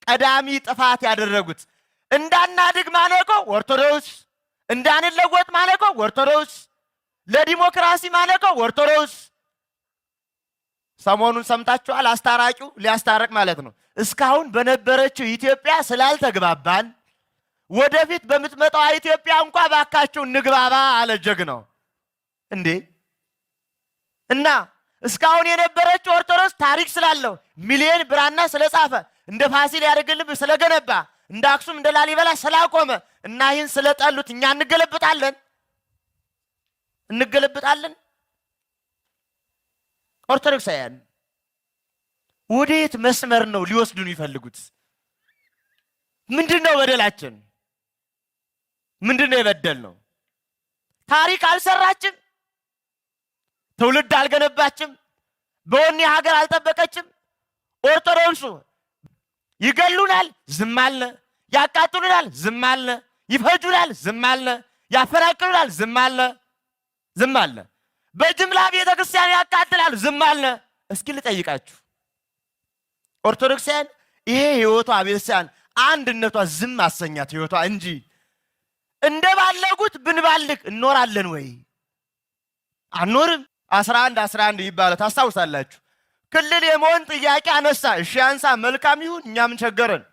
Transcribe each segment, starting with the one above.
ቀዳሚ ጥፋት ያደረጉት። እንዳናድግ ማነቆ ኦርቶዶክስ፣ እንዳንለወጥ ማነቆ ኦርቶዶክስ፣ ለዲሞክራሲ ማነቆ ኦርቶዶክስ። ሰሞኑን ሰምታችኋል። አስታራቂው ሊያስታርቅ ማለት ነው። እስካሁን በነበረችው ኢትዮጵያ ስላልተግባባን ወደፊት በምትመጣው ኢትዮጵያ እንኳ ባካችሁ እንግባባ አለ ጀግናው። እንዴ እና እስካሁን የነበረችው ኦርቶዶክስ ታሪክ ስላለው ሚሊዮን ብራና ስለጻፈ እንደ ፋሲል ያደርግልብ ስለገነባ እንደ አክሱም እንደ ላሊበላ ስላቆመ እና ይህን ስለጠሉት እኛ እንገለብጣለን። ኦርቶዶክሳውያን ወዴት መስመር ነው ሊወስዱን ይፈልጉት? ምንድነው በደላችን? ምንድነው የበደልነው? ታሪክ አልሰራችም፣ ትውልድ አልገነባችም፣ በወኔ ሀገር አልጠበቀችም። ኦርቶዶክሱ ይገሉናል፣ ዝም አለ። ያቃጥሉናል፣ ዝም አለ። ይፈጁናል፣ ዝም አለ። ያፈናቅሉናል፣ ዝም አለ። በጅምላ ቤተ ክርስቲያን ያቃጥላል፣ ዝም አለ። እስኪ ልጠይቃችሁ ኦርቶዶክሳውያን፣ ይሄ ህይወቷ ቤተክርስቲያን አንድነቷ ዝም አሰኛት ህይወቷ እንጂ እንደባለጉት ብንባልግ እንኖራለን ወይ? አንኖርም። 11 ይባላል ታስታውሳላችሁ። ክልል የመሆን ጥያቄ አነሳ። እሺ አንሳ፣ መልካም ይሁን፣ እኛም ቸገረን።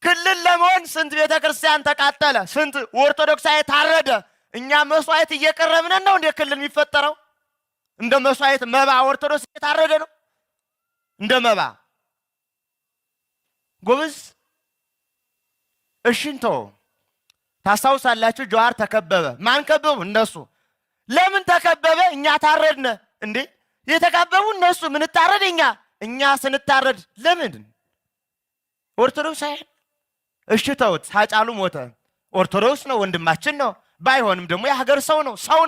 ክልል ለመሆን ስንት ቤተ ክርስቲያን ተቃጠለ፣ ስንት ኦርቶዶክሳዊ ታረደ። እኛ መስዋዕት እየቀረብን ነው እንደ ክልል የሚፈጠረው? እንደ መስዋዕት መባ ኦርቶዶክስ እየታረደ ነው እንደ መባ ጎበዝ። እሽንቶ ታስታውሳላችሁ። ጀዋር ተከበበ። ማን ከበቡ? እነሱ። ለምን ተከበበ? እኛ ታረድነ እንዴ? የተከበቡ እነሱ፣ ምን ታረድ? እኛ ስንታረድ ለምን? ኦርቶዶክስ አይደል? እሺ ተውት። ሃጫሉ ሞተ። ኦርቶዶክስ ነው፣ ወንድማችን ነው። ባይሆንም ደግሞ የሀገር ሰው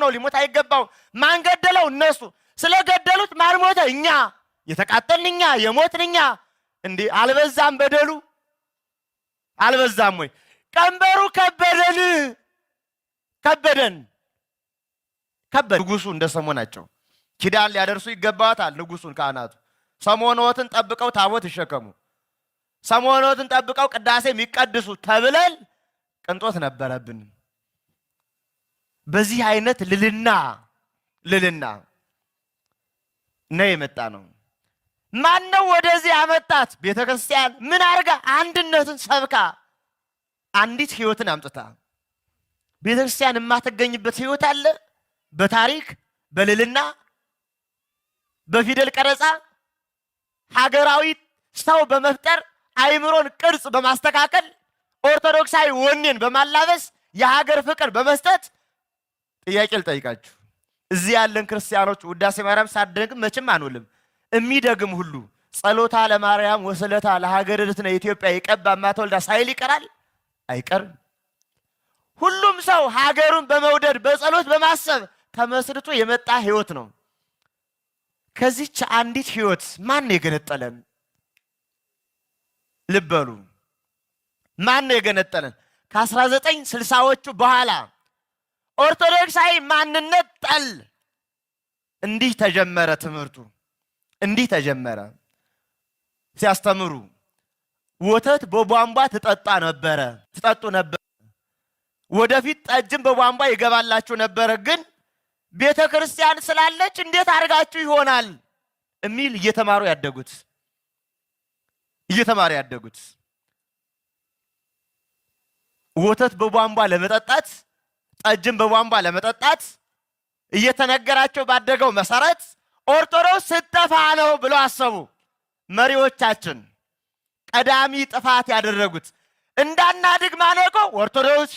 ነው፣ ሊሞት አይገባው። ማን ገደለው? እነሱ። ስለገደሉት ማን ሞተ? እኛ። የተቃጠልን እኛ፣ የሞትን እኛ። እንዴ አልበዛም? በደሉ አልበዛም ወይ? ቀንበሩ ከበደን። ንጉሱ እንደ ሰሞናቸው ኪዳን ሊያደርሱ ይገባዋታል። ንጉሱን ካህናቱ ሰሞኖትን ጠብቀው ታቦት ይሸከሙ፣ ሰሞኖትን ጠብቀው ቅዳሴ የሚቀድሱ ተብለን ቅንጦት ነበረብን። በዚህ አይነት ልልና ነው የመጣ ነው። ማን ነው ወደዚህ ያመጣት? ቤተ ክርስቲያን ምን አርጋ? አንድነትን ሰብካ አንዲት ህይወትን አምጥታ። ቤተ ክርስቲያን የማትገኝበት ህይወት አለ? በታሪክ በልልና በፊደል ቀረጻ ሀገራዊ ሰው በመፍጠር አይምሮን ቅርጽ በማስተካከል ኦርቶዶክሳዊ ወኔን በማላበስ የሀገር ፍቅር በመስጠት ጥያቄ ልጠይቃችሁ። እዚህ ያለን ክርስቲያኖች ውዳሴ ማርያም ሳደግም መቼም አንውልም። የሚደግም ሁሉ ጸሎታ ለማርያም ወሰለታ ለሀገር ርትነ ኢትዮጵያ የቀባ ማተወልዳ ሳይል ይቀራል? አይቀርም። ሁሉም ሰው ሀገሩን በመውደድ በጸሎት በማሰብ ተመስርቶ የመጣ ህይወት ነው። ከዚች አንዲት ህይወት ማን የገነጠለን? ልበሉ፣ ማን የገነጠለን? ከ1960ዎቹ በኋላ ኦርቶዶክሳዊ ማንነት ጠል እንዲህ ተጀመረ። ትምህርቱ እንዲህ ተጀመረ። ሲያስተምሩ ወተት በቧንቧ ትጠጡ ነበር። ወደፊት ጠጅም በቧንቧ ይገባላችሁ ነበር። ግን ቤተ ክርስቲያን ስላለች እንዴት አድርጋችሁ ይሆናል የሚል እየተማሩ ያደጉት ወተት በቧንቧ ለመጠጣት ጠጅም በቧንቧ ለመጠጣት እየተነገራቸው ባደገው መሰረት ኦርቶዶክስ ስትጠፋ ነው ብለው አሰቡ። መሪዎቻችን ቀዳሚ ጥፋት ያደረጉት እንዳናድግ ማነቆ ኦርቶዶክስ፣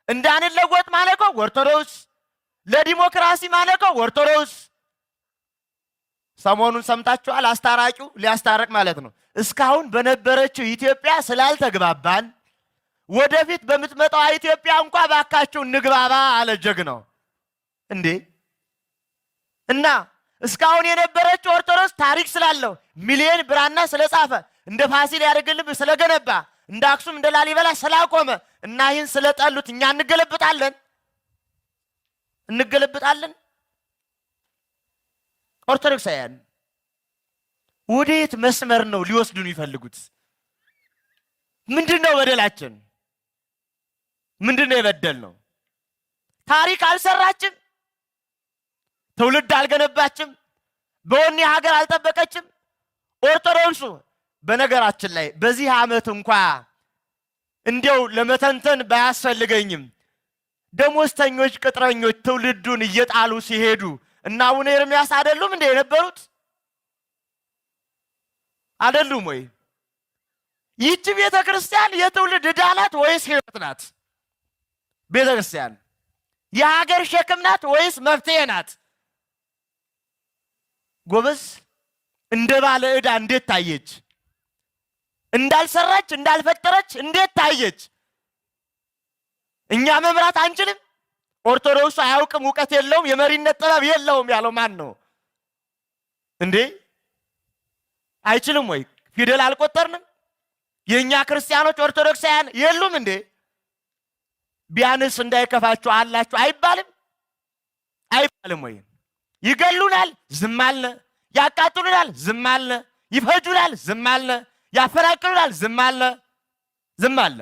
እንዳንለወጥ ማነቆ ኦርቶዶክስ፣ ለዲሞክራሲ ማነቆ ኦርቶዶክስ። ሰሞኑን ሰምታችኋል። አስታራቂው ሊያስታርቅ ማለት ነው። እስካሁን በነበረችው ኢትዮጵያ ስላልተግባባን ወደፊት በምትመጣው ኢትዮጵያ እንኳ ባካችሁ እንግባባ አለ ጀግናው። እንዴ እና እስካሁን የነበረችው ኦርቶዶክስ ታሪክ ስላለው ሚሊዮን ብራና ስለጻፈ እንደ ፋሲል ያደርግልብ ስለገነባ እንደ አክሱም እንደ ላሊበላ ስላቆመ እና ይህን ስለጠሉት እኛ እንገለብጣለን። ኦርቶዶክሳውያን ወዴት መስመር ነው ሊወስዱን ይፈልጉት? ምንድነው በደላችን? ምንድነው የበደልነው? ታሪክ አልሰራችም፣ ትውልድ አልገነባችም፣ በወኔ ሀገር አልጠበቀችም። ኦርቶዶክሱ በነገራችን ላይ በዚህ ዓመት እንኳን እንዲያው ለመተንተን ባያስፈልገኝም ደሞዝተኞች ቅጥረኞች ትውልዱን እየጣሉ ሲሄዱ እና አቡነ ኤርምያስ አይደሉም እንደ የነበሩት? አይደሉም ወይ? ይህች ቤተ ክርስቲያን የትውልድ ዕዳ ናት ወይስ ሕይወት ናት? ቤተ ክርስቲያን የሀገር ሸክም ናት ወይስ መፍትሄ ናት? ጎበዝ፣ እንደ ባለ ዕዳ እንዴት ታየች? እንዳልሰራች እንዳልፈጠረች እንዴት ታየች? እኛ መምራት አንችልም? ኦርቶዶክሱ አያውቅም፣ እውቀት የለውም፣ የመሪነት ጥበብ የለውም ያለው ማን ነው እንዴ? አይችልም ወይ? ፊደል አልቆጠርንም? የኛ ክርስቲያኖች ኦርቶዶክሳውያን የሉም እንዴ? ቢያንስ እንዳይከፋችሁ አላችሁ አይባልም? አይባልም ወይ? ይገሉናል፣ ዝም አልነ። ያቃጥሉናል፣ ዝም አልነ። ይፈጁናል፣ ዝም አልነ። ያፈናቅሉናል፣ ዝም አልነ። ዝም አልነ።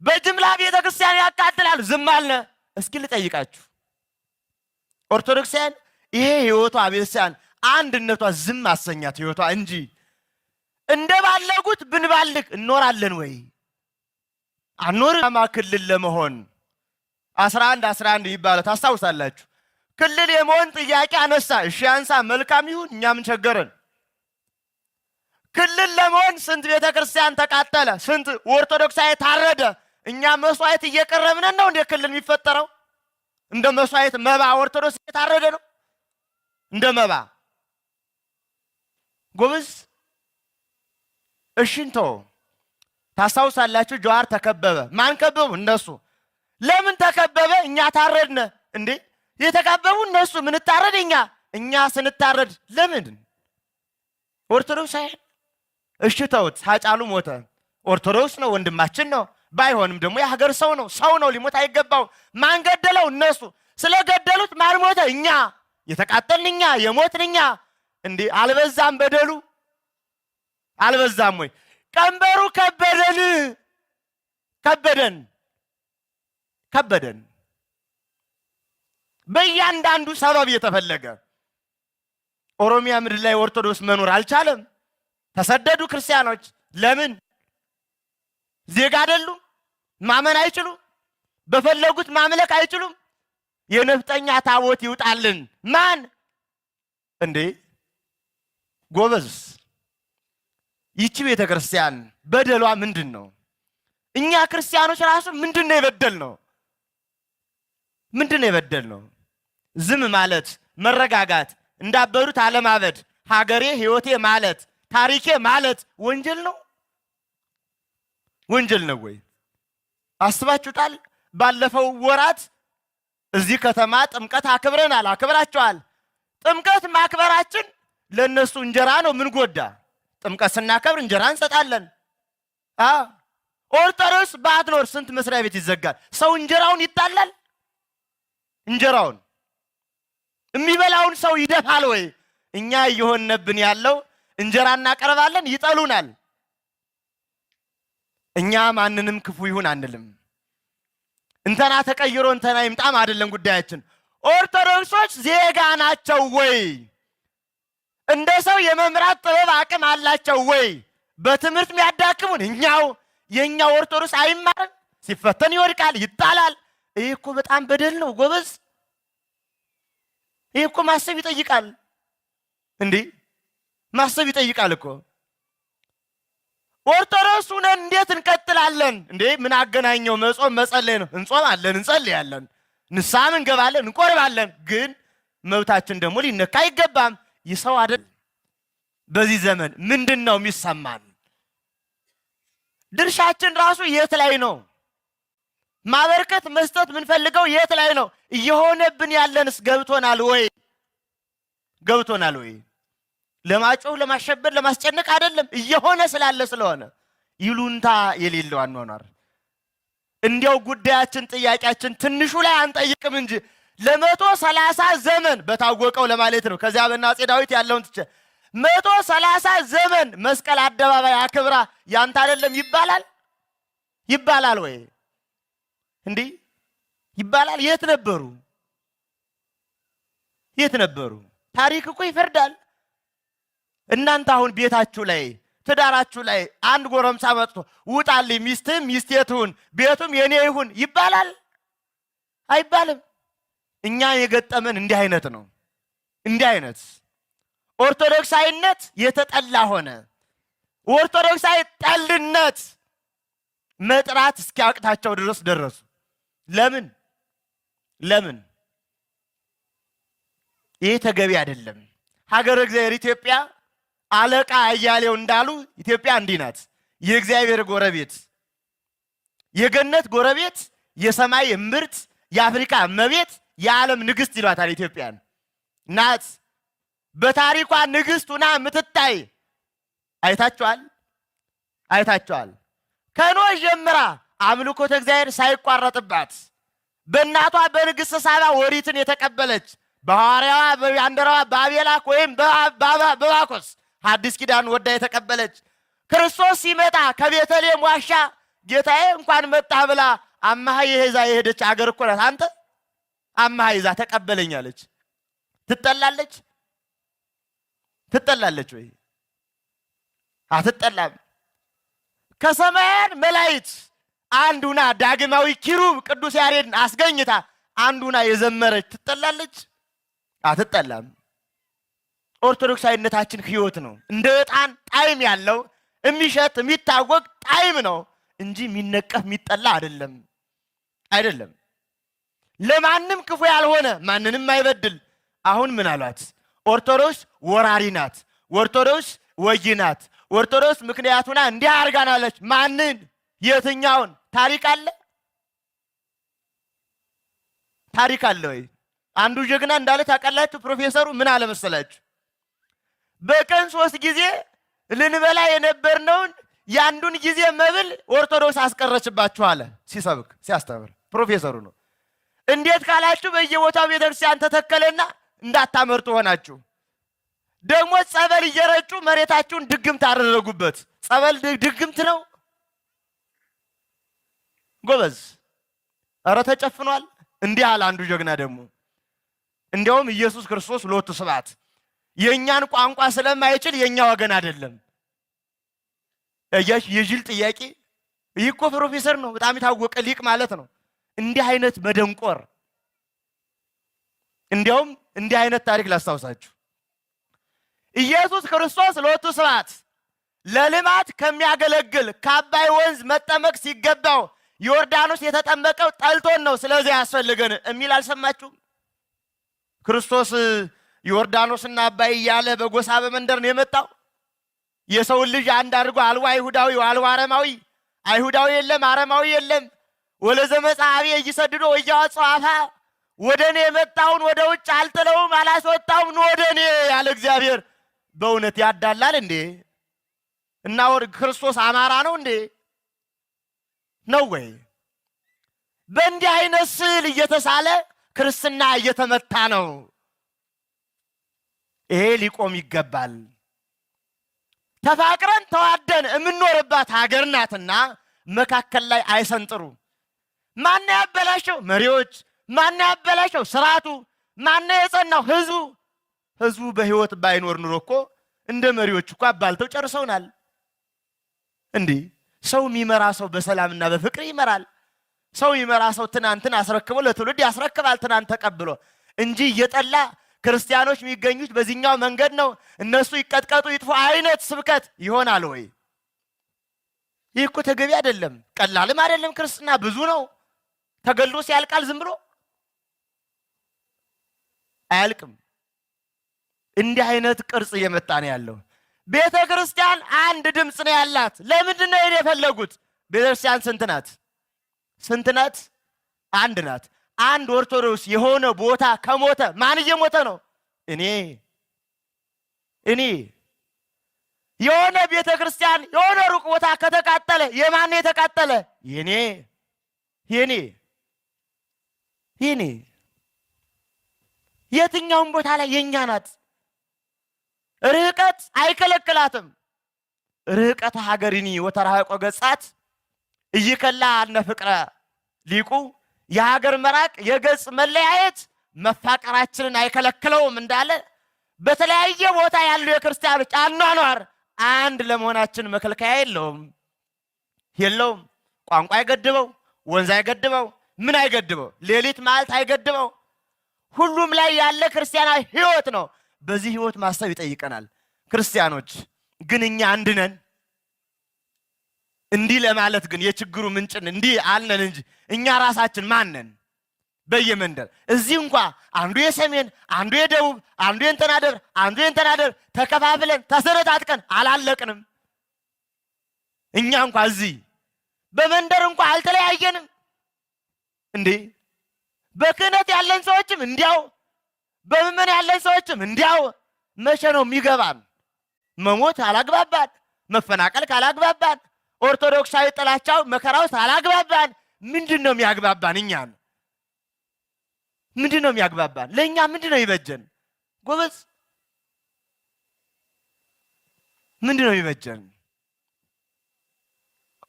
በጅምላ ቤተ ክርስቲያን ያቃጥላል፣ ዝም አልነ። እስኪ ልጠይቃችሁ ኦርቶዶክሳውያን፣ ይሄ ህይወቷ ቤተክርስቲያን አንድነቷ ዝም አሰኛት ህይወቷ እንጂ እንደባለጉት ብንባልግ እኖራለን ወይ? አንኖርም። ክልል ለመሆን 11 ይባላል ታስታውሳላችሁ። ክልል የመሆን ጥያቄ አነሳ። እሺ አንሳ፣ መልካም ይሁን፣ እኛ ምን ቸገረን? ክልል ለመሆን ስንት ቤተ ክርስቲያን ተቃጠለ፣ ስንት ኦርቶዶክሳዊ ታረደ። እኛ መስዋዕት እየቀረብን ነው እንደ ክልል የሚፈጠረው? እንደ መስዋዕት መባ ኦርቶዶክስ እየታረደ ነው እንደ መባ። ጎበዝ እሽንቶ ታስታውሳላችሁ። ጀዋር ተከበበ። ማን ከበቡ? እነሱ። ለምን ተከበበ? እኛ ታረድነ እንዴ? የተከበቡ እነሱ፣ ምን ታረድ እኛ ስንታረድ ለምን? ኦርቶዶክስ አይደል? እሺ ተውት። ሃጫሉ ሞተ። ኦርቶዶክስ ነው፣ ወንድማችን ነው። ባይሆንም ደግሞ የሀገር ሰው ነው። ሰው ነው፣ ሊሞት አይገባው። ማን ገደለው? እነሱ። ስለገደሉት ማን ሞተ? እኛ። የተቃጠልን እኛ፣ የሞትን እኛ። እንዴ አልበዛም በደሉ? አልበዛም ወይ? ቀንበሩ ከበደን። በእያንዳንዱ ሰበብ የተፈለገ ኦሮሚያ ምድር ላይ ኦርቶዶክስ መኖር አልቻለም። ተሰደዱ ክርስቲያኖች። ለምን? ዜጋ አይደሉም? ማመን አይችሉም? በፈለጉት ማምለክ አይችሉም? የነፍጠኛ ታቦት ይውጣልን። ማን እንዴ? ጎበዝ፣ ይቺ ቤተ ክርስቲያን በደሏ ምንድን ነው? እኛ ክርስቲያኖች ራሱ ምንድን ነው የበደልነው? ምንድን ነው የበደልነው? ዝም ማለት፣ መረጋጋት፣ እንዳበዱት አለማበድ፣ ሀገሬ ህይወቴ ማለት፣ ታሪኬ ማለት ወንጀል ነው? ወንጀል ነው ወይ? አስባችሁታል? ባለፈው ወራት እዚህ ከተማ ጥምቀት አክብረናል፣ አክብራችኋል። ጥምቀት ማክበራችን ለነሱ እንጀራ ነው። ምን ጎዳ? ጥምቀት ስናከብር እንጀራ እንሰጣለን። ኦርቶዶክስ ባትኖር ስንት መስሪያ ቤት ይዘጋል። ሰው እንጀራውን ይጣላል። እንጀራውን የሚበላውን ሰው ይደፋል ወይ? እኛ እየሆነብን ያለው እንጀራ እናቀርባለን፣ ይጠሉናል። እኛ ማንንም ክፉ ይሁን አንልም። እንተና ተቀይሮ እንተና ይምጣም አይደለም ጉዳያችን። ኦርቶዶክሶች ዜጋ ናቸው ወይ? እንደ ሰው የመምራት ጥበብ አቅም አላቸው ወይ? በትምህርት የሚያዳክሙን እኛው። የኛው ኦርቶዶክስ አይማርም፣ ሲፈተን ይወድቃል፣ ይጣላል። ይሄ እኮ በጣም በደል ነው ጎበዝ። ይሄ እኮ ማሰብ ይጠይቃል እንዴ! ማሰብ ይጠይቃል እኮ። ኦርቶዶክስ ነን እንዴት እንቀጥላለን እንዴ? ምን አገናኘው? መጾም መጸለይ ነው። እንጾማለን፣ እንጸልያለን፣ ንስሐም እንገባለን፣ እንቆርባለን። ግን መብታችን ደግሞ ሊነካ አይገባም። ይሰው አይደል? በዚህ ዘመን ምንድን ነው የሚሰማን? ድርሻችን ራሱ የት ላይ ነው? ማበርከት መስጠት የምንፈልገው የት ላይ ነው? እየሆነብን ያለንስ ገብቶናል ወይ? ገብቶናል ወይ? ለማጮህ ለማሸበር ለማስጨነቅ አይደለም፣ እየሆነ ስላለ ስለሆነ ይሉንታ የሌለው አኗኗር። እንዲያው ጉዳያችን ጥያቄያችን ትንሹ ላይ አንጠይቅም እንጂ ለ130 ዘመን በታወቀው ለማለት ነው። ከዚያ በአፄ ዳዊት ያለውን ትቼ 130 ዘመን መስቀል አደባባይ አክብራ ያንተ አይደለም ይባላል? ይባላል ወይ? እንዲህ ይባላል? የት ነበሩ? የት ነበሩ? ታሪክ እኮ ይፈርዳል። እናንተ አሁን ቤታችሁ ላይ ትዳራችሁ ላይ አንድ ጎረምሳ መጥቶ ውጣልኝ፣ ሚስትህም ሚስቴ ትሁን፣ ቤቱም የኔ ይሁን ይባላል? አይባልም። እኛ የገጠመን እንዲህ አይነት ነው። እንዲህ አይነት ኦርቶዶክሳዊነት የተጠላ ሆነ። ኦርቶዶክሳዊ ጠልነት መጥራት እስኪያቅታቸው ድረስ ደረሱ። ለምን? ለምን? ይህ ተገቢ አይደለም። ሀገረ እግዚአብሔር ኢትዮጵያ አለቃ አያሌው እንዳሉ ኢትዮጵያ እንዲህ ናት። የእግዚአብሔር ጎረቤት፣ የገነት ጎረቤት፣ የሰማይ እምብርት፣ የአፍሪካ እመቤት፣ የዓለም ንግሥት ይሏታል ኢትዮጵያን ናት። በታሪኳ ንግሥት ሁና የምትታይ አይታችኋል? አይታችኋል? ከኖህ ጀምራ አምልኮተ እግዚአብሔር ሳይቋረጥባት በእናቷ በንግሥተ ሳባ ኦሪትን የተቀበለች በሐዋርያዋ በያንደራዋ በአቤላክ ወይም በባኮስ ሐዲስ ኪዳን ወዳ የተቀበለች ክርስቶስ ሲመጣ ከቤተልሔም ዋሻ ጌታዬ እንኳን መጣ ብላ አማሃ ይዛ የሄደች አገር እኮ ናት። አንተ አማሃ ይዛ ተቀበለኛለች። ትጠላለች? ትጠላለች ወይ? አትጠላም። ከሰማያን መላእክት አንዱና ዳግማዊ ኪሩብ ቅዱስ ያሬድን አስገኝታ አንዱና የዘመረች ትጠላለች? አትጠላም። ኦርቶዶክሳዊነታችን ሕይወት ነው። እንደ ዕጣን ጣዕም ያለው የሚሸት የሚታወቅ ጣዕም ነው እንጂ የሚነቀፍ የሚጠላ አይደለም። አይደለም። ለማንም ክፉ ያልሆነ ማንንም አይበድል። አሁን ምን አሏት? ኦርቶዶክስ ወራሪ ናት፣ ኦርቶዶክስ ወጊ ናት፣ ኦርቶዶክስ ምክንያቱና እንዲህ አርጋናለች። ማንን? የትኛውን? ታሪክ አለ? ታሪክ አለ ወይ? አንዱ ጀግና እንዳለ ታውቃላችሁ? ፕሮፌሰሩ ምን አለ መሰላችሁ? በቀን 3 ጊዜ ልንበላ የነበርነውን ያንዱን ጊዜ መብል ኦርቶዶክስ አስቀረችባችሁ አለ። ሲሰብክ ሲያስተምር ፕሮፌሰሩ ነው። እንዴት ካላችሁ በየቦታው ቤተክርስቲያን ተተከለና እንዳታመርጡ ሆናችሁ። ደግሞ ጸበል እየረጩ መሬታችሁን ድግምት አደረጉበት። ጸበል ድግምት ነው ጎበዝ። ኧረ ተጨፍኗል። እንዲህ አለ አንዱ ጀግና ደግሞ እንዲያውም ኢየሱስ ክርስቶስ ሎቱ ስብሐት የእኛን ቋንቋ ስለማይችል የእኛ ወገን አይደለም። የጅል ጥያቄ። ይህ እኮ ፕሮፌሰር ነው፣ በጣም የታወቀ ሊቅ ማለት ነው። እንዲህ አይነት መደንቆር። እንዲያውም እንዲህ አይነት ታሪክ ላስታውሳችሁ። ኢየሱስ ክርስቶስ ሎቱ ስብሐት ለልማት ከሚያገለግል ከአባይ ወንዝ መጠመቅ ሲገባው ዮርዳኖስ የተጠመቀው ጠልቶን ነው፣ ስለዚህ ያስፈልገን የሚል አልሰማችሁም? ክርስቶስ ዮርዳኖስና አባይ እያለ በጎሳ በመንደር ነው የመጣው። የሰውን ልጅ አንድ አድርጎ አልዋ አይሁዳዊ አልዋ አረማዊ፣ አይሁዳዊ የለም አረማዊ የለም። ወለዘመጻ አብየ ይሰድዶ ወያወጽእ አፋ፣ ወደ እኔ የመጣውን ወደ ውጭ አልጥለውም አላስወጣውም ወደ እኔ ያለ እግዚአብሔር በእውነት ያዳላል እንዴ? እና ክርስቶስ አማራ ነው እንዴ? ነው ወይ? በእንዲህ አይነት ስዕል እየተሳለ ክርስትና እየተመታ ነው። ይሄ ሊቆም ይገባል። ተፋቅረን ተዋደን የምንኖርባት ሀገር ናትና መካከል ላይ አይሰንጥሩ። ማን ያበላሸው? መሪዎች። ማን ያበላሸው? ስርዓቱ። ማን የጸናው? ህዝቡ። ህዝቡ በህይወት ባይኖር ኑሮ እኮ እንደ መሪዎች እኮ አባልተው ጨርሰውናል። እንዲህ ሰው የሚመራ ሰው በሰላምና በፍቅር ይመራል። ሰው የሚመራ ሰው ትናንትን አስረክቦ ለትውልድ ያስረክባል፣ ትናንት ተቀብሎ እንጂ እየጠላ ክርስቲያኖች የሚገኙት በዚህኛው መንገድ ነው፣ እነሱ ይቀጥቀጡ ይጥፉ አይነት ስብከት ይሆናል ወይ? ይህ እኮ ተገቢ አይደለም፣ ቀላልም አይደለም። ክርስትና ብዙ ነው። ተገልጦ ሲያልቃል ዝም ብሎ አያልቅም። እንዲህ አይነት ቅርጽ እየመጣ ነው ያለው። ቤተ ክርስቲያን አንድ ድምፅ ነው ያላት። ለምንድን ነው የፈለጉት? ቤተ ክርስቲያን ስንት ናት? ስንት ናት? አንድ ናት። አንድ ኦርቶዶክስ የሆነ ቦታ ከሞተ ማን እየሞተ ነው? እኔ የሆነ ቤተ ክርስቲያን የሆነ ሩቅ ቦታ ከተቃጠለ የማን የተቃጠለ? የኔ የትኛውም ቦታ ላይ የኛ ናት። ርቀት አይከለክላትም። ርቀት ሀገሪኒ ወተራቆ ገጻት እይከላ አነ ፍቅረ ሊቁ የሀገር መራቅ የገጽ መለያየት መፋቀራችንን አይከለክለውም እንዳለ በተለያየ ቦታ ያሉ የክርስቲያኖች አኗኗር አንድ ለመሆናችን መከልከያ የለውም። ቋንቋ አይገድበው፣ ወንዝ አይገድበው፣ ምን አይገድበው፣ ሌሊት ማለት አይገድበው። ሁሉም ላይ ያለ ክርስቲያናዊ ህይወት ነው። በዚህ ህይወት ማሰብ ይጠይቀናል። ክርስቲያኖች ግን እኛ አንድ ነን። እንዲህ ለማለት ግን የችግሩ ምንጭን እንዲህ አልነን እንጂ እኛ ራሳችን ማን ነን? በየመንደር እዚህ እንኳ አንዱ የሰሜን አንዱ የደቡብ አንዱ የእንተናደር አንዱ የእንተናደር ተከፋፍለን ተሰረታጥቀን አላለቅንም። እኛ እንኳ እዚህ በመንደር እንኳ አልተለያየንም እንዴ! በክህነት ያለን ሰዎችም እንዲያው በምእመን ያለን ሰዎችም እንዲያው። መቼ ነው የሚገባን? መሞት አላግባባን፣ መፈናቀል ካላግባባን፣ ኦርቶዶክሳዊ ጥላቻው መከራው አላግባባን፣ ምንድን ነው የሚያግባባን? እኛን ምንድን ነው የሚያግባባን? ለእኛ ምንድን ነው ይበጀን? ጎበዝ ምንድን ነው ይበጀን?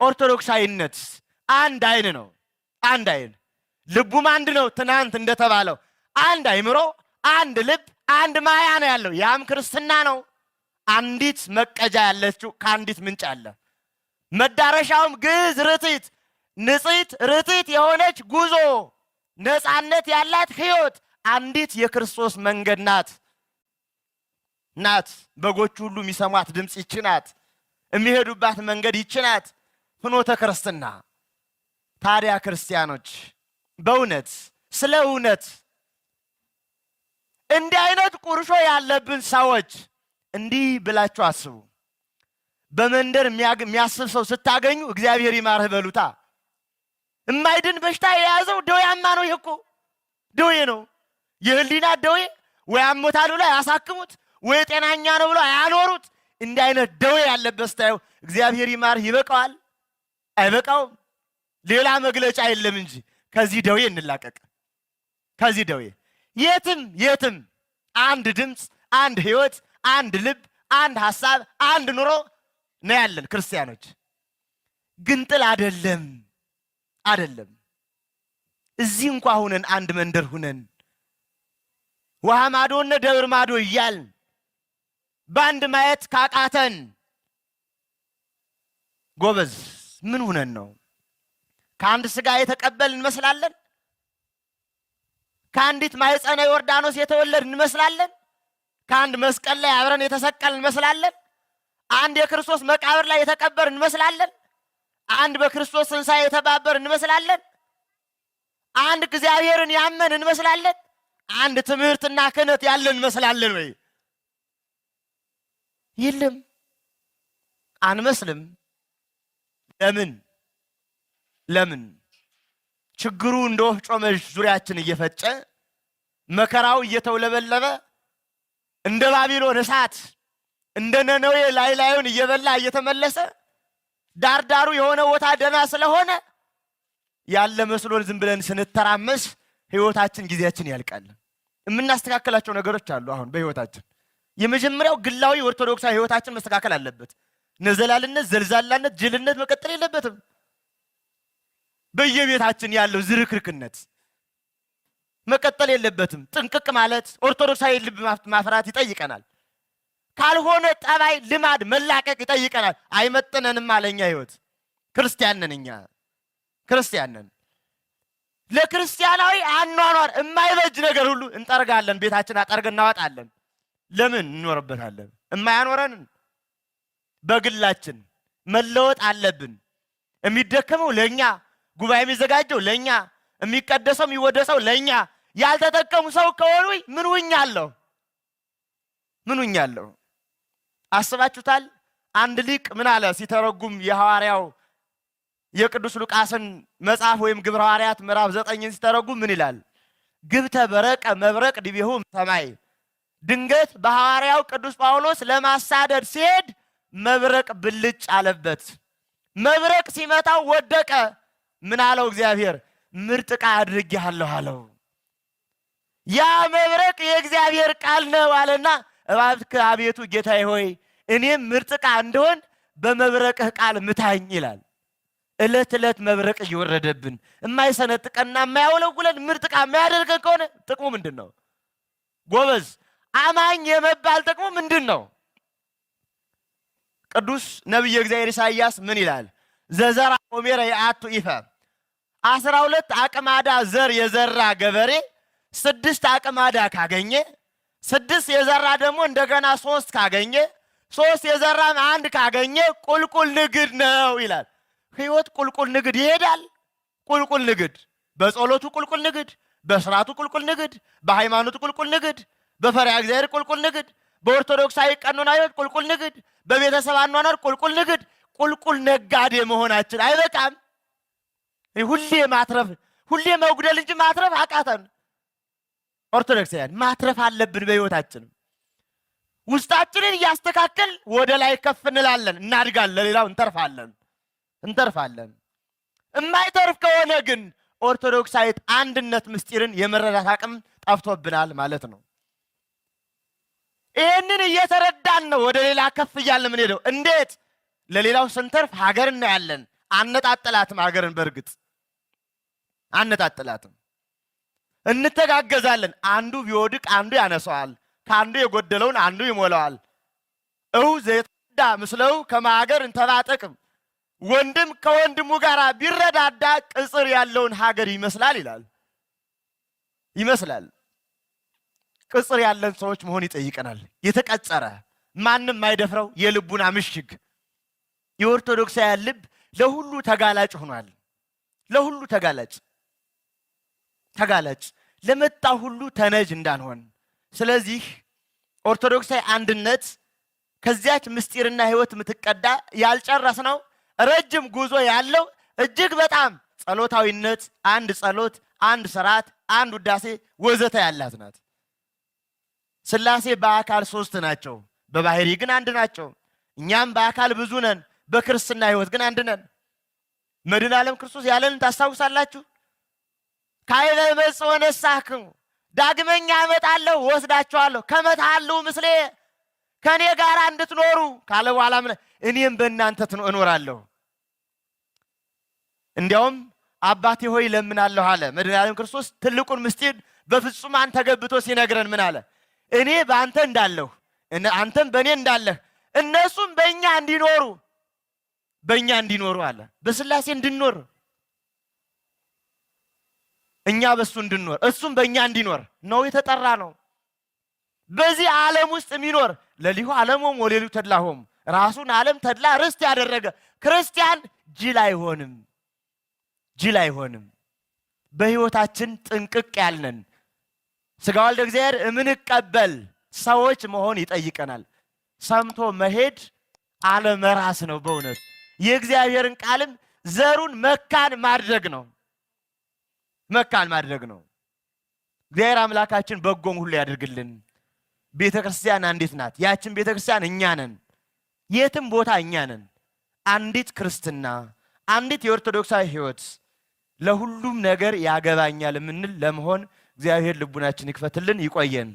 ኦርቶዶክሳዊነት አንድ አይን ነው። አንድ አይን ልቡም አንድ ነው። ትናንት እንደተባለው አንድ አይምሮ፣ አንድ ልብ፣ አንድ ማያ ነው ያለው። ያም ክርስትና ነው። አንዲት መቀጃ ያለችው ከአንዲት ምንጭ አለ። መዳረሻውም ግዕዝ ርትዕት፣ ንጽሕት ርትዕት የሆነች ጉዞ፣ ነፃነት ያላት ሕይወት አንዲት የክርስቶስ መንገድ ናት። በጎቹ ሁሉ የሚሰሟት ድምፅ ይች ናት። የሚሄዱባት መንገድ ይች ናት። ፍኖተ ክርስትና። ታዲያ ክርስቲያኖች በእውነት ስለ እውነት እንዲህ አይነት ቁርሾ ያለብን ሰዎች እንዲህ ብላችሁ አስቡ። በመንደር የሚያስብ ሰው ስታገኙ እግዚአብሔር ይማርህ በሉታ። የማይድን በሽታ የያዘው ደዌያማ ነው። ይሄ እኮ ደዌ ነው። የህሊና ደዌ ወይ አሞታል ብሎ አያሳክሙት፣ ወይ ጤናኛ ነው ብሎ አያኖሩት። እንዲህ አይነት ደዌ ያለበት ስታዩ እግዚአብሔር ይማርህ ይበቃዋል? አይበቃውም? ሌላ መግለጫ የለም እንጂ ከዚህ ደዌ እንላቀቅ። ከዚህ ደዌ የትም አንድ ድምፅ፣ አንድ ህይወት፣ አንድ ልብ፣ አንድ ሐሳብ፣ አንድ ኑሮ ነው ያለን ክርስቲያኖች። ግንጥል አይደለም። እዚህ እንኳ ሁነን አንድ መንደር ሁነን ውሃ ማዶና ደብር ማዶ እያልን በአንድ ማየት ካቃተን ጎበዝ ምን ሁነን ነው? ከአንድ ስጋ የተቀበል እንመስላለን? ከአንዲት ማኅፀነ ዮርዳኖስ የተወለድ እንመስላለን? ከአንድ መስቀል ላይ አብረን የተሰቀል እንመስላለን? አንድ የክርስቶስ መቃብር ላይ የተቀበር እንመስላለን? አንድ በክርስቶስ ትንሣኤ የተባበር እንመስላለን? አንድ እግዚአብሔርን ያመን እንመስላለን? አንድ ትምህርትና ክህነት ያለን እንመስላለን ወይ? የለም፣ አንመስልም። ለምን? ችግሩ እንደ ወፍጮ መዥ ዙሪያችን እየፈጨ መከራው እየተውለበለበ እንደ ባቢሎን እሳት እንደ ነነዌ ላዩን እየበላ እየተመለሰ ዳርዳሩ የሆነ ቦታ ደና ስለሆነ ያለ መስሎን ዝም ብለን ስንተራመስ ህይወታችን ጊዜያችን ያልቃል። የምናስተካከላቸው ነገሮች አሉ። አሁን በህይወታችን የመጀመሪያው ግላዊ ኦርቶዶክሳዊ ህይወታችን መስተካከል አለበት። ነዘላልነት፣ ዘልዛላነት፣ ጅልነት መቀጠል የለበትም። በየቤታችን ያለው ዝርክርክነት መቀጠል የለበትም። ጥንቅቅ ማለት ኦርቶዶክሳዊ ልብ ማፍራት ይጠይቀናል። ካልሆነ ጠባይ፣ ልማድ መላቀቅ ይጠይቀናል። አይመጥነንም አለኛ ህይወት። ክርስቲያን ነን እኛ፣ ክርስቲያን ነን። ለክርስቲያናዊ አኗኗር የማይበጅ ነገር ሁሉ እንጠርጋለን። ቤታችን አጠርገን እናወጣለን። ለምን እንኖርበታለን? የማያኖረንን በግላችን መለወጥ አለብን። የሚደከመው ለኛ፣ ጉባኤ የሚዘጋጀው ለኛ፣ የሚቀደሰው የሚወደሰው ለኛ። ያልተጠቀሙ ሰው ከሆኑ ምን ውኛለሁ? አስባችሁታል? አንድ ሊቅ ምን አለ ሲተረጉም የሐዋርያው የቅዱስ ሉቃስን መጽሐፍ ወይም ግብረ ሐዋርያት ምዕራፍ 9ን ሲተረጉም ምን ይላል? ግብተ በረቀ መብረቅ ዲቤሁ ሰማይ። ድንገት በሐዋርያው ቅዱስ ጳውሎስ ለማሳደድ ሲሄድ መብረቅ ብልጭ አለበት። መብረቅ ሲመታው ወደቀ። ምን አለው እግዚአብሔር? ምርጥ ዕቃ አድርጌሃለሁ አለው። ያ መብረቅ የእግዚአብሔር ቃል ነው አለና እባክህ አቤቱ ጌታዬ ሆይ እኔም ምርጥ ዕቃ እንደሆን በመብረቅህ ቃል ምታኝ ይላል። እለት እለት መብረቅ እየወረደብን የማይሰነጥቀንና የማያወለውለን ምርጥ ዕቃ የማያደርገን ከሆነ ጥቅሙ ምንድን ነው? ጎበዝ አማኝ የመባል ጥቅሙ ምንድን ነው? ቅዱስ ነቢየ እግዚአብሔር ኢሳይያስ ምን ይላል? ዘዘራ ሆሜረ የአቱ ኢፈ 12 አቅማዳ ዘር የዘራ ገበሬ 6 አቅማዳ ካገኘ 6 የዘራ ደግሞ እንደገና 3 ካገኘ 3 የዘራ 1 ካገኘ ቁልቁል ንግድ ነው ይላል። ሕይወት ቁልቁል ንግድ ይሄዳል። ቁልቁል ንግድ በጸሎቱ ቁልቁል ንግድ፣ በስርዓቱ ቁልቁል ንግድ፣ በሃይማኖቱ ቁልቁል ንግድ፣ በፈሪሃ እግዚአብሔር ቁልቁል ንግድ፣ በኦርቶዶክሳዊ ቀኖና ሕይወት ቁልቁል ንግድ፣ በቤተሰብ አኗኗር ቁልቁል ንግድ። ቁልቁል ነጋዴ መሆናችን አይበቃም። ሁሌ ማትረፍ ሁሌ መጉደል እንጂ ማትረፍ አቃተን። ኦርቶዶክሳውያን ማትረፍ አለብን። በሕይወታችን ውስጣችንን እያስተካከል ወደ ላይ ከፍ እንላለን፣ እናድጋለን፣ ለሌላው እንተርፋለን። የማይተርፍ ከሆነ ግን ኦርቶዶክሳዊት አንድነት ምስጢርን የመረዳት አቅም ጠፍቶብናል ማለት ነው። ይህንን እየተረዳን ነው ወደ ሌላ ከፍ እያልን ምን ሄደው እንዴት ለሌላው ስንተርፍ ሀገር እናያለን። አነጣጥላትም ሀገርን በእርግጥ አነጣጥላትም። እንተጋገዛለን። አንዱ ቢወድቅ አንዱ ያነሳዋል፣ ከአንዱ የጎደለውን አንዱ ይሞላዋል። ዘይተዳ ምስለው ከማገር እንተባጠቅም ወንድም ከወንድሙ ጋር ቢረዳዳ ቅጽር ያለውን ሀገር ይመስላል ይላል። ይመስላል ቅጽር ያለን ሰዎች መሆን ይጠይቀናል። የተቀጸረ ማንም ማይደፍረው የልቡና ምሽግ። የኦርቶዶክሳውያን ልብ ለሁሉ ተጋላጭ ሆኗል። ለሁሉ ተጋላጭ ለመጣ ሁሉ ተነጅ እንዳንሆን። ስለዚህ ኦርቶዶክሳዊ አንድነት ከዚያች ምስጢርና ሕይወት የምትቀዳ ያልጨረስነው ረጅም ጉዞ ያለው እጅግ በጣም ጸሎታዊነት፣ አንድ ጸሎት፣ አንድ ስርዓት፣ አንድ ውዳሴ ወዘተ ያላት ናት። ሥላሴ በአካል 3 ናቸው፣ በባህሪ ግን አንድ ናቸው። እኛም በአካል ብዙ ነን፣ በክርስትና ሕይወት ግን አንድ ነን። መድኃኔ ዓለም ክርስቶስ ያለንን ታስታውሳላችሁ? ካይበ መጽእ ወነሳክሙ ዳግመኛ እመጣለሁ ወስዳችኋለሁ ከመታሉ ምስሌ ከኔ ጋር እንድትኖሩ ካለ በኋላ እኔም በእናንተ እኖራለሁ። እንዲያውም አባቴ ሆይ ለምናለሁ አለ መድኃኔ ዓለም ክርስቶስ። ትልቁን ምስጢር በፍጹማን ተገብቶ ሲነግረን ምን አለ? እኔ በአንተ እንዳለሁ አንተም በእኔ እንዳለህ እነሱም በእኛ እንዲኖሩ አለ። በሥላሴ እንድንኖር እኛ በሱ እንድንኖር እሱም በእኛ እንዲኖር ነው የተጠራ ነው። በዚህ ዓለም ውስጥ የሚኖር ለሊሁ ዓለሞም ወሌሉ ተድላሆም ራሱን ዓለም ተድላ ርስት ያደረገ ክርስቲያን ጅል አይሆንም። በሕይወታችን ጥንቅቅ ያልነን ሥጋ ወልደ እግዚአብሔር እምንቀበል ሰዎች መሆን ይጠይቀናል። ሰምቶ መሄድ አለመራስ ነው። በእውነት የእግዚአብሔርን ቃልም ዘሩን መካን ማድረግ ነው። እግዚአብሔር አምላካችን በጎም ሁሉ ያድርግልን። ቤተ ክርስቲያን አንዲት ናት። ያችን ቤተ ክርስቲያን እኛ ነን። የትም ቦታ እኛ ነን። አንዲት ክርስትና፣ አንዲት የኦርቶዶክሳዊ ሕይወት ለሁሉም ነገር ያገባኛል የምንል ለመሆን እግዚአብሔር ልቡናችን ይክፈትልን። ይቆየን።